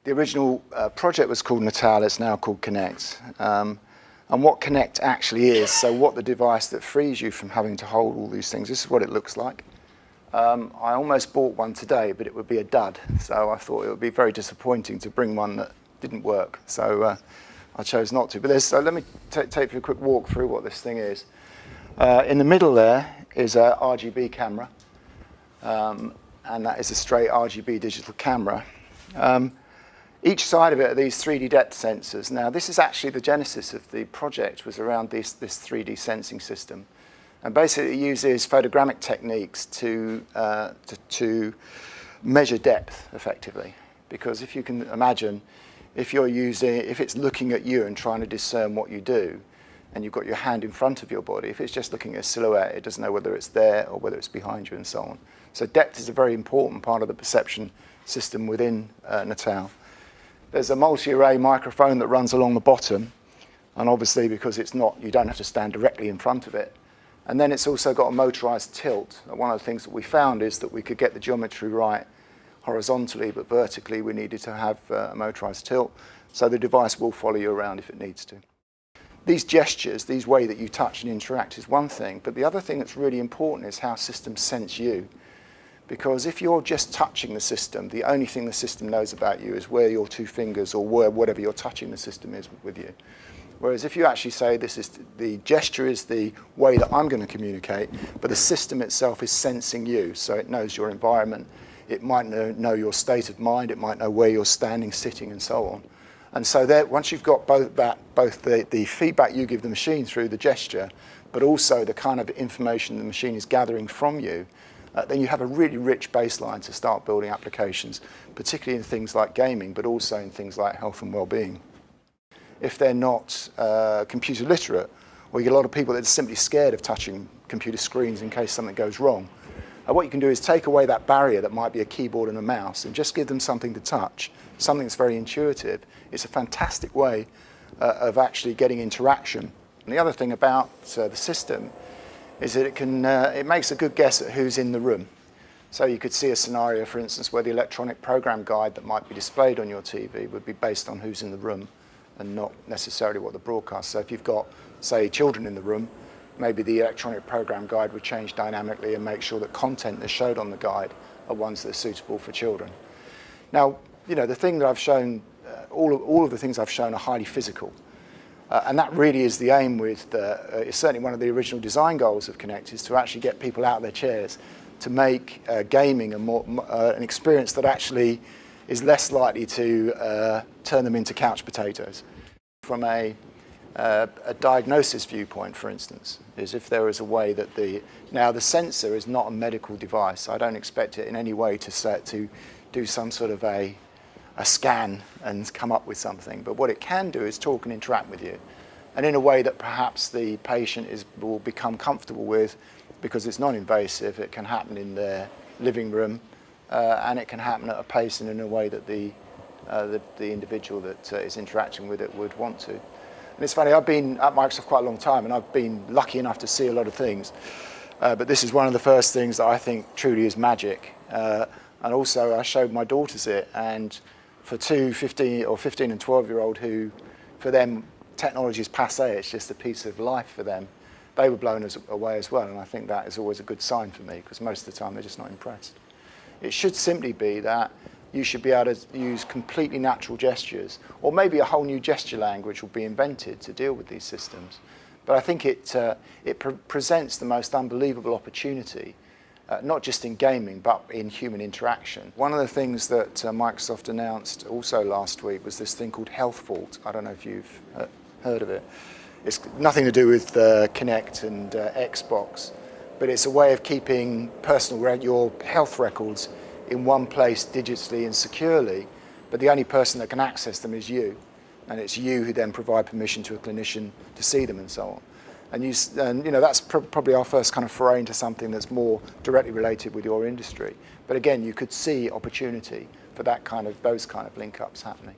The original project was called Natal, it's now called Kinect. And what Kinect actually is, so what the device that frees you from having to hold all these things, this is what it looks like. I almost bought one today, but it would be a dud. So I thought it would be very disappointing to bring one that didn't work. So I chose not to. But let me take you a quick walk through what this thing is. In the middle there is a RGB camera. And that is a straight RGB digital camera. Each side of it are these 3D depth sensors. Now, this is actually the genesis of the project, was around this 3D sensing system. And basically it uses photogrammic techniques to measure depth effectively. Because if you can imagine, if it's looking at you and trying to discern what you do, and you've got your hand in front of your body, if it's just looking at a silhouette, it doesn't know whether it's there or whether it's behind you and so on. So depth is a very important part of the perception system within Natal. There's a multi-array microphone that runs along the bottom, and obviously because it's not, you don't have to stand directly in front of it. And then it's also got a motorized tilt. One of the things that we found is that we could get the geometry right horizontally, but vertically we needed to have a motorized tilt, so the device will follow you around if it needs to. These gestures, these way that you touch and interact is one thing, but the other thing that's really important is how systems sense you. Because if you're just touching the system, the only thing the system knows about you is where your two fingers or whatever you're touching the system is with you. Whereas if you actually say the gesture is the way that I'm going to communicate, but the system itself is sensing you, so it knows your environment, it might know your state of mind, it might know where you're standing, sitting, and so on. And so there, once you've got both the feedback you give the machine through the gesture, but also the kind of information the machine is gathering from you, then you have a really rich baseline to start building applications, particularly in things like gaming, but also in things like health and well-being. If they're not computer literate, or you get a lot of people that are simply scared of touching computer screens in case something goes wrong, what you can do is take away that barrier that might be a keyboard and a mouse and just give them something to touch, something that's very intuitive. It's a fantastic way of actually getting interaction. And the other thing about the system is that it makes a good guess at who's in the room. So you could see a scenario, for instance, where the electronic program guide that might be displayed on your TV would be based on who's in the room and not necessarily what the broadcast. So if you've got, say, children in the room, maybe the electronic program guide would change dynamically and make sure that content that's showed on the guide are ones that are suitable for children. Now, you know, the thing that I've shown, all of the things I've shown are highly physical. And that really is the aim with, it's certainly one of the original design goals of Kinect, is to actually get people out of their chairs to make gaming an experience that actually is less likely to turn them into couch potatoes. From a diagnosis viewpoint, for instance, is if there is a way that now the sensor is not a medical device. I don't expect it in any way to do some sort of a scan and come up with something, but what it can do is talk and interact with you, and in a way that perhaps the patient will become comfortable with, because it's non-invasive. It can happen in their living room, and it can happen at a pace and in a way that the individual that is interacting with it would want to. And it's funny, I've been at Microsoft quite a long time, and I've been lucky enough to see a lot of things, but this is one of the first things that I think truly is magic. And also I showed my daughters it, and for two 15 and 12-year-old who, for them, technology is passé, it's just a piece of life for them, they were blown away as well, and I think that is always a good sign for me, because most of the time they're just not impressed. It should simply be that you should be able to use completely natural gestures, or maybe a whole new gesture language will be invented to deal with these systems. But I think it presents the most unbelievable opportunity, not just in gaming, but in human interaction. One of the things that Microsoft announced also last week was this thing called Health Vault. I don't know if you've heard of it. It's nothing to do with Kinect and Xbox, but it's a way of keeping your health records in one place digitally and securely, but the only person that can access them is you. And it's you who then provide permission to a clinician to see them and so on. And you know, that's probably our first kind of foray into something that's more directly related with your industry. But again, you could see opportunity for those kind of link-ups happening.